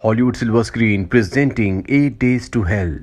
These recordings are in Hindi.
Hollywood silver screen presenting 8 days to hell.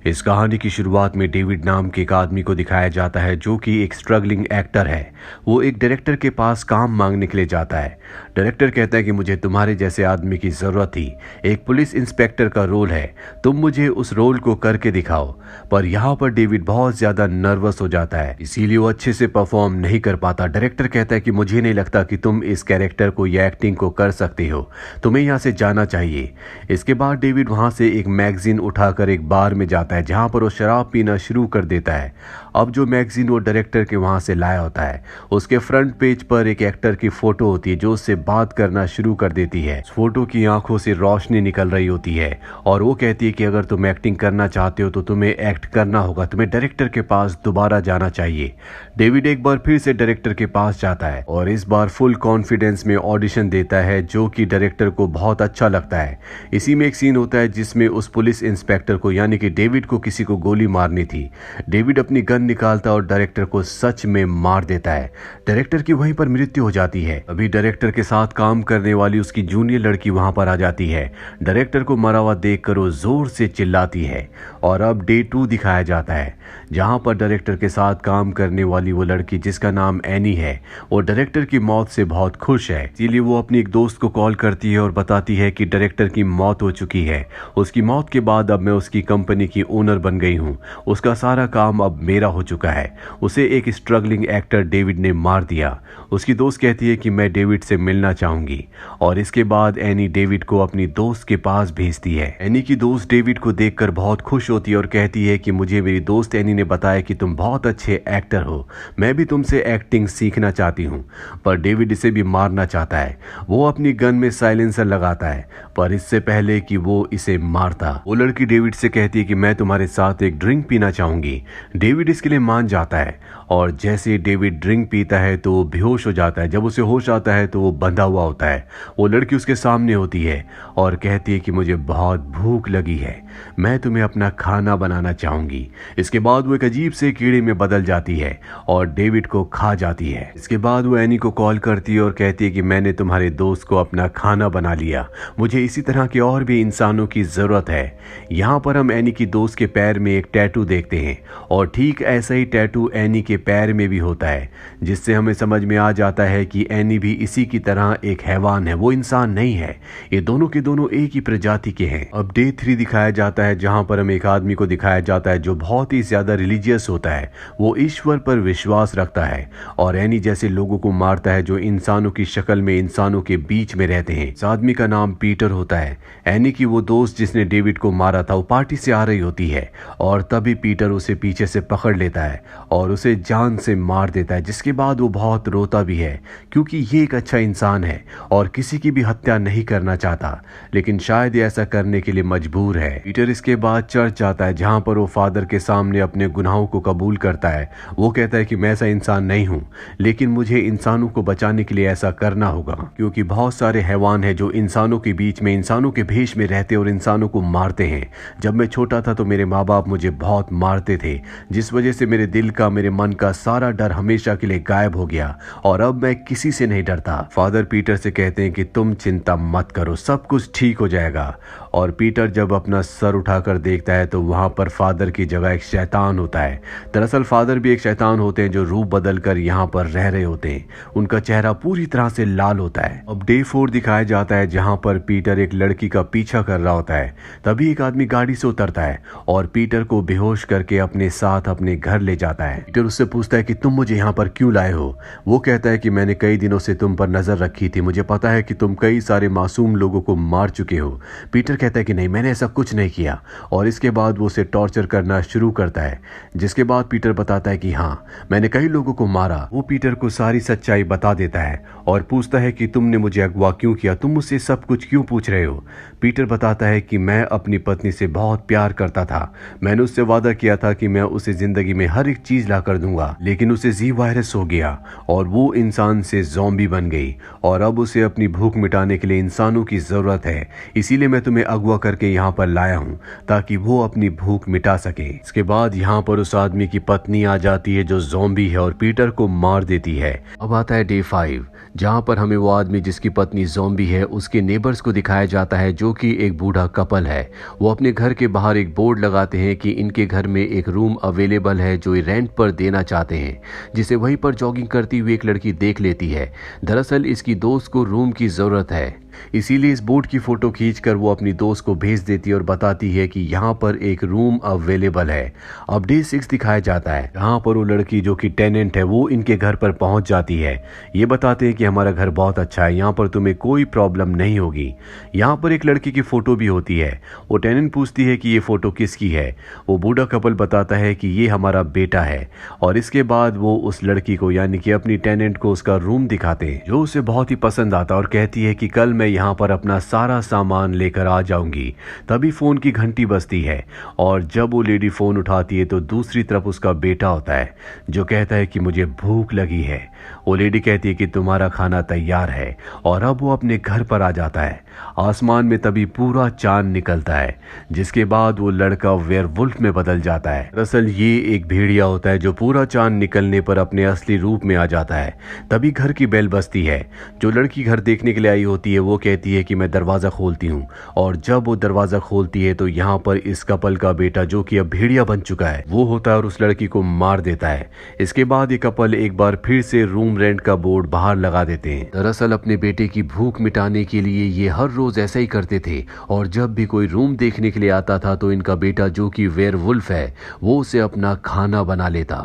इस कहानी की शुरुआत में डेविड नाम के एक आदमी को दिखाया जाता है जो कि एक स्ट्रगलिंग एक्टर है। वो एक डायरेक्टर के पास काम मांगने के लिए जाता है। डायरेक्टर कहता है कि मुझे तुम्हारे जैसे आदमी की जरूरत थी। एक पुलिस इंस्पेक्टर का रोल है, तुम मुझे उस रोल को करके दिखाओ। पर यहाँ पर डेविड बहुत ज्यादा नर्वस हो जाता है, इसीलिए वो अच्छे से परफॉर्म नहीं कर पाता। डायरेक्टर कहता है कि मुझे नहीं लगता कि तुम इस कैरेक्टर को या एक्टिंग को कर सकते हो, तुम्हें यहाँ से जाना चाहिए। इसके बाद डेविड वहां से एक मैगजीन उठाकर एक बार में जाता है जहां पर वो शराब पीना शुरू कर देता है। अब जो मैगजीन वो डायरेक्टर के वहां से लाया होता है, उसके फ्रंट पेज पर एक एक्टर की फोटो होती है जो उससे बात करना शुरू कर देती है। फोटो की आंखों से रोशनी निकल रही होती है और वो कहती है कि अगर तुम एक्टिंग करना चाहते हो तो तुम्हें एक्ट करना होगा, तुम्हें डायरेक्टर के पास दोबारा जाना चाहिए। डेविड एक बार फिर से डायरेक्टर के पास जाता है और इस बार फुल कॉन्फिडेंस में ऑडिशन देता है, जो कि डायरेक्टर को बहुत अच्छा लगता है। इसी में एक सीन होता है जिसमें उस पुलिस इंस्पेक्टर को यानी कि डेविड को किसी को गोली मारनी थी। डेविड अपनी गन निकालता है और डायरेक्टर को सच में मार देता है। डायरेक्टर की वहीं पर मृत्यु हो जाती है। अभी डायरेक्टर के साथ काम करने वाली उसकी जूनियर लड़की वहां पर आ जाती है। डायरेक्टर को मरा हुआ देखकर वो जोर से चिल्लाती है और अब डे 2 दिखाया जाता है जहां पर डायरेक्टर के साथ काम करने वाली वो लड़की जिसका नाम एनी है, वो डायरेक्टर की मौत से बहुत खुश है। इसीलिए वो अपनी एक दोस्त को कॉल करती है और बताती है कि डायरेक्टर की मौत हो चुकी है। उसकी मौत के बाद अब मैं उसकी कंपनी की ओनर बन गई हूँ, उसका सारा काम अब मेरा हो चुका है। उसे एक स्ट्रगलिंग एक्टर डेविड ने मार दिया। उसकी दोस्त कहती है कि मैं डेविड से मिलना चाहूंगी और इसके बाद एनी डेविड को अपनी दोस्त के पास भेजती है। एनी की दोस्त डेविड को देखकर बहुत खुश होती है और कहती है कि मुझे मेरी दोस्त एनी ने बताया कि तुम बहुत अच्छे एक्टर हो, मैं भी तुमसे एक्टिंग सीखना चाहती हूँ। पर डेविड इसे भी मारना चाहता है। वो अपनी गन में साइलेंसर लगाता है पर इससे पहले कि वो इसे मारता, वो लड़की डेविड से कहती है कि मैं तुम्हारे साथ एक ड्रिंक पीना चाहूंगी। डेविड इसके लिए मान जाता है और जैसे डेविड ड्रिंक पीता है तो वो बेहोश हो जाता है। जब उसे होश आता है तो वो बंधा हुआ होता है। वो लड़की उसके सामने होती है और कहती है कि मुझे बहुत भूख लगी है, मैं तुम्हें अपना खाना बनाना चाहूंगी। इसके बाद वो एक अजीब से कीड़े में बदल जाती है और डेविड को खा जाती है। इसके बाद वो एनी को कॉल करती है और कहती है कि मैंने तुम्हारे दोस्त को अपना खाना बना लिया, मुझे इसी तरह के और भी इंसानों की जरूरत है। यहाँ पर हम एनी की दोस्त के पैर में एक टैटू देखते हैं और ठीक ऐसा ही टैटू एनी के पैर में भी होता है, जिससे हमें समझ में आ जाता है कि एनी भी इसी की तरह एक हैवान है, वो इंसान नहीं है। ये दोनों के दोनों एक ही प्रजाति के हैं। अब डे 3 दिखाया जाता है जहां पर हमें एक आदमी को दिखाया जाता है जो बहुत ही ज्यादा रिलीजियस होता है। वो ईश्वर पर विश्वास रखता है और एनी जैसे लोगों को मारता है जो इंसानों की शक्ल में इंसानों के बीच में रहते हैं। इस आदमी का नाम पीटर होता है। एनी की वो दोस्त जिसने डेविड को मारा था वो पार्टी से आ रही होती है और तभी पीटर उसे पीछे से पकड़ लेता है और उसे जान से मार देता है। जिसके बाद वो बहुत रोता भी है क्योंकि ये एक अच्छा इंसान है और किसी की भी हत्या नहीं करना चाहता, लेकिन शायद ये ऐसा करने के लिए मजबूर है। पीटर इसके बाद चर्च जाता है जहां पर वो फादर के सामने अपने गुनाहों को कबूल करता है। वो कहता है कि मैं ऐसा इंसान नहीं हूं, लेकिन मुझे इंसानों को बचाने के लिए ऐसा करना होगा क्योंकि बहुत सारे हैवान हैं जो इंसानों के बीच में इंसानों के भेष में रहते और इंसानों को मारते हैं। जब मैं छोटा था तो मेरे माँ बाप मुझे बहुत मारते थे, जिस वजह से मेरे दिल का मेरे मन का सारा डर हमेशा के लिए गायब हो गया और अब मैं किसी से नहीं डरता। फादर पीटर से कहते हैं कि तुम चिंता मत करो, सब कुछ ठीक हो जाएगा। और पीटर जब अपना सर उठाकर देखता है तो वहां पर फादर की जगह एक शैतान होता है। दरअसल फादर भी एक शैतान होते हैं जो रूप बदल कर यहाँ पर रह रहे होते हैं। उनका चेहरा पूरी तरह से लाल होता है। अब डे 4 दिखाया जाता है जहां पर पीटर एक लड़की का पीछा कर रहा होता है। तभी एक आदमी गाड़ी से उतरता है और पीटर को बेहोश करके अपने साथ अपने घर ले जाता है। पीटर उससे पूछता है कि तुम मुझे यहाँ पर क्यों लाए हो। वो कहता है कि मैंने कई दिनों से तुम पर नजर रखी थी, मुझे पता है कि तुम कई सारे मासूम लोगों को मार चुके हो। पीटर कहता है कि नहीं, मैंने ऐसा कुछ नहीं किया और इसके बाद वो उसे टॉर्चर करना शुरू करता है। जिसके बाद पीटर बताता है कि हाँ, मैंने कई लोगों को मारा। वो पीटर को सारी सच्चाई बता देता है और पूछता है कि तुमने मुझे अगवा क्यों किया, तुम मुझसे सब कुछ क्यों पूछ रहे हो। पीटर बताता है कि मैं अपनी पत्नी से बहुत प्यार करता था, मैंने उससे वादा किया था कि मैं उसे जिंदगी जिंदगी में हर एक चीज ला कर दूंगा। लेकिन उसे जी वायरस हो गया और वो इंसान से ज़ॉम्बी बन गई और अब उसे अपनी भूख मिटाने के लिए इंसानों की जरूरत है। इसीलिए मैं तुम्हें अगवा करके यहाँ पर लाया हूँ ताकि वो अपनी भूख मिटा सके। इसके बाद यहाँ पर उस आदमी की पत्नी आ जाती है जो ज़ॉम्बी है और पीटर को मार देती है। अब आता है डे 5 जहाँ पर हमें वो आदमी जिसकी पत्नी ज़ॉम्बी है उसके नेबर्स को दिखाया जाता है जो कि एक बूढ़ा कपल है। वो अपने घर के बाहर एक बोर्ड लगाते हैं कि इनके घर में एक रूम अवेलेबल है जो रेंट पर देना चाहते हैं, जिसे वहीं पर जॉगिंग करती हुई एक लड़की देख लेती है। दरअसल इसकी दोस्त को रूम की जरूरत है, इसीलिए इस बोर्ड की फोटो खींचकर वो अपनी दोस्त को भेज देती है और बताती है कि यहाँ पर एक रूम अवेलेबल है। अब डे 6 दिखाया जाता है जहाँ पर वो लड़की जो कि टेनेंट है वो इनके घर पर पहुंच जाती है। ये बताते हैं कि हमारा घर बहुत अच्छा है, यहाँ पर तुम्हें कोई प्रॉब्लम नहीं होगी। यहाँ पर एक लड़की की फोटो भी होती है। वो टेनेंट पूछती है कि ये फोटो किसकी है। वो बूढ़ा कपल बताता है कि ये हमारा बेटा है और इसके बाद वो उस लड़की को यानी कि अपनी टेनेंट को उसका रूम दिखाते हैं जो उसे बहुत ही पसंद आता और कहती है कि कल मैं यहाँ पर अपना सारा सामान लेकर आ जाऊंगी। तभी फोन की घंटी बजती है और जब वो लेडी फोन उठाती है तो दूसरी तरफ उसका बेटा होता है जो कहता है कि मुझे भूख लगी है। वो लेडी कहती है कि तुम्हारा खाना तैयार है और अब वो अपने घर पर आ जाता है। आसमान में तभी पूरा चांद निकलता है जिसके बाद वो लड़का वेयरवुल्फ में बदल जाता है। दरअसल ये एक भेड़िया होता है जो पूरा चांद निकलने पर अपने असली रूप में आ जाता है। तभी घर की बेल बजती है। जो लड़की घर देखने के लिए आई होती है वो कहती है कि मैं दरवाजा खोलती हूँ और जब वो दरवाजा खोलती है तो यहाँ पर इस कपल का बेटा जो कि अब भेड़िया बन चुका है वो होता है और उस लड़की को मार देता है। इसके बाद ये कपल एक बार फिर से रूम रेंट का बोर्ड बाहर लगा देते हैं। दरअसल अपने बेटे की भूख मिटाने के लिए ये हर रोज ऐसा ही करते थे और जब भी कोई रूम देखने के लिए आता था तो इनका बेटा जो कि वेयरवुल्फ है वो उसे अपना खाना बना लेता।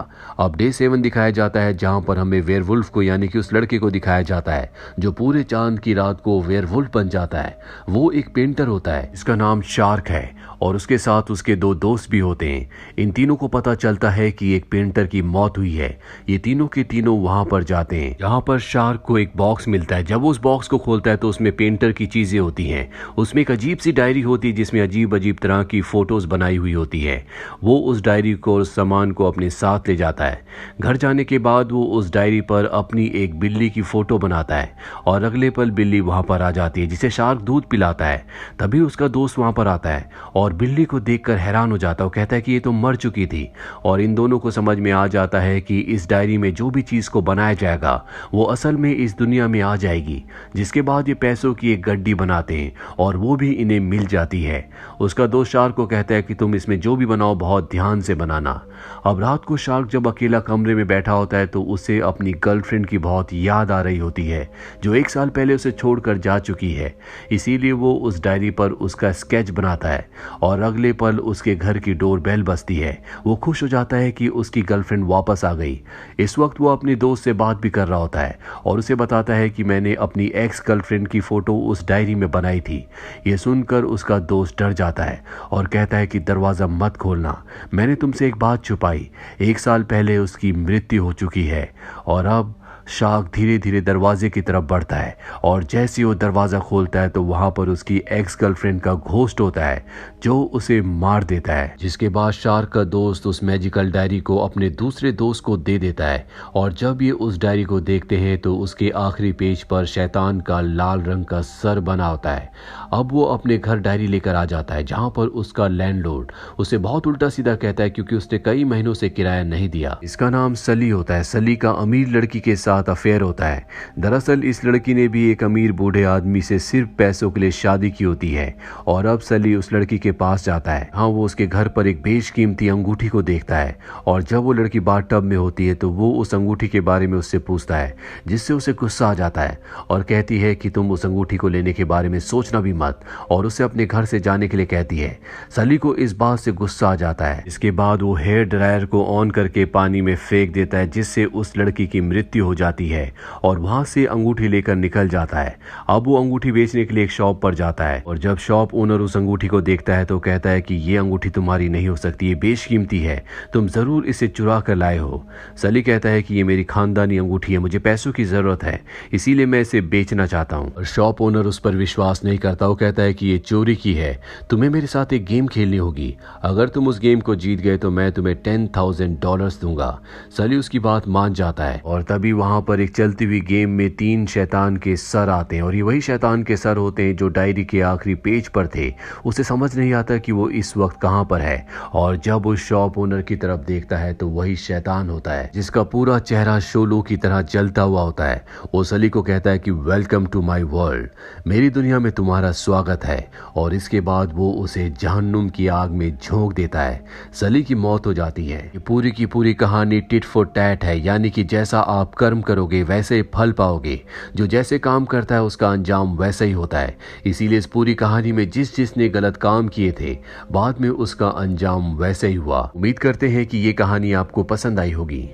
अब डे 7 दिखाया जाता है जहां पर हमें वेयरवुल्फ को यानी कि उस लड़के को दिखाया जाता है जो पूरे चांद की रात को वेयरवुल्फ बन जाता है। वो एक पेंटर होता है जिसका नाम शार्क है और उसके साथ उसके 2 दोस्त भी होते हैं। इन तीनों को पता चलता है कि एक पेंटर की मौत हुई है। ये तीनों के तीनों वहां पर जाते हैं जहां पर शार्क को एक बॉक्स मिलता है। जब वो उस बॉक्स को खोलता है तो उसमें पेंटर की चीजें होती हैं। उसमें एक अजीब सी डायरी होती है जिसमें अजीब अजीब तरह की फोटोज बनाई हुई होती है। वो उस डायरी को उस सामान को अपने साथ ले जाता है। घर जाने के बाद वो उस डायरी पर अपनी एक बिल्ली की फोटो बनाता है और अगले पल बिल्ली वहां पर आ जाती है जिसे शार्क दूध पिलाता है। तभी उसका दोस्त वहां पर आता है और बिल्ली को देखकर हैरान हो जाता है। वो कहता है कि ये तो मर चुकी थी और इन दोनों को समझ में आ जाता है कि इस डायरी में जो भी चीज को बनाया जाएगा वो असल में इस दुनिया में आ जाएगी। जिसके बाद ये पैसों की एक गड्डी बनाते हैं और वो भी इन्हें मिल जाती है। उसका दोस्त शार्क को कहता है कि तुम इसमें जो भी बनाओ बहुत ध्यान से बनाना। अब रात को शार्क जब अकेला कमरे में बैठा होता है तो उसे अपनी गर्लफ्रेंड की बहुत याद आ रही होती है जो 1 साल पहले उसे छोड़कर जा चुकी है। इसीलिए वो उस डायरी पर उसका स्केच बनाता है और अगले पल उसके घर की डोर बेल बजती है। वो खुश हो जाता है कि उसकी गर्लफ्रेंड वापस आ गई। इस वक्त वो अपने दोस्त से बात भी कर रहा होता है और उसे बताता है कि मैंने अपनी एक्स गर्लफ्रेंड की फोटो उस डायरी में बनाई थी। ये सुनकर उसका दोस्त डर जाता है और कहता है कि दरवाजा मत खोलना, मैंने तुमसे एक बात छुपाई। 1 साल पहले उसकी मृत्यु हो चुकी है। और अब शार्क धीरे धीरे दरवाजे की तरफ बढ़ता है और जैसे वो दरवाजा खोलता है तो वहां पर उसकी एक्स गर्लफ्रेंड का घोस्ट होता है जो उसे मार देता है। जिसके बाद शार्क का दोस्त उस मैजिकल डायरी को अपने दूसरे दोस्त को दे देता है और जब ये उस डायरी को देखते हैं तो उसके आखिरी पेज पर शैतान का लाल रंग का सर बना होता है। अब वो अपने घर डायरी लेकर आ जाता है जहां पर उसका लैंडलॉर्ड उसे बहुत उल्टा सीधा कहता है क्योंकि उसने कई महीनों से किराया नहीं दिया। इसका नाम सली होता है। सली का अमीर लड़की के साथ अफेयर होता है। दरअसल इस लड़की ने भी एक अमीर बूढ़े आदमी से सिर्फ पैसों के लिए शादी की होती है और अब सली उस लड़की के पास जाता है। हाँ, वो उसके घर पर एक बेशकीमती अंगूठी को देखता है और जब वो लड़की बाथटब में होती है तो वो उस अंगूठी के बारे में उससे पूछता है जिससे उसे गुस्सा आ जाता है और कहती है कि तुम उस अंगूठी को लेने के बारे में सोचना भी मत और उसे अपने घर से जाने के लिए कहती है। सली को इस बात से गुस्सा आ जाता है। इसके बाद वो हेयर ड्रायर को ऑन करके पानी में फेंक देता है जिससे उस लड़की की मृत्यु हो जाती जाती है और वहां से अंगूठी लेकर निकल जाता है। अब वो अंगूठी बेचने के लिए एक शॉप पर जाता है और जब शॉप ओनर उस अंगूठी को देखता है तो कहता है कि ये अंगूठी तुम्हारी नहीं हो सकती, ये बेशकीमती है, तुम जरूर इसे चुरा कर लाए हो। सली कहता है कि ये मेरी खानदानी अंगूठी है, मुझे पैसों की जरूरत है, इसीलिए मैं इसे बेचना चाहता हूँ। और शॉप ओनर उस पर विश्वास नहीं करता। वो कहता है कि ये चोरी की है, तुम्हें मेरे साथ एक गेम खेलनी होगी, अगर तुम उस गेम को जीत गए तो मैं तुम्हें $10,000 दूंगा। सली उसकी बात मान जाता है और तभी वहां पर एक चलती हुई गेम में 3 शैतान के सर आते हैं और ये वही शैतान के सर होते हैं जो डायरी के आखिरी पेज पर थे। उसे समझ नहीं आता कि वो इस वक्त कहां पर है और जब उस शॉप ओनर की तरफ देखता है तो वही शैतान होता है जिसका पूरा चेहरा शोलो की तरह जलता हुआ होता है। वो सली को कहता है कि वेलकम टू माय वर्ल्ड, मेरी दुनिया में तुम्हारा स्वागत है, और इसके बाद वो उसे जहन्नुम की आग में झोंक देता है। सली की मौत हो जाती है। ये पूरी की पूरी कहानी टिट फॉर टैट है, यानी कि जैसा आप कर्म करोगे वैसे ही फल पाओगे, जो जैसे काम करता है उसका अंजाम वैसा ही होता है। इसीलिए इस पूरी कहानी में जिसने गलत काम किए थे बाद में उसका अंजाम वैसे ही हुआ। उम्मीद करते हैं कि ये कहानी आपको पसंद आई होगी।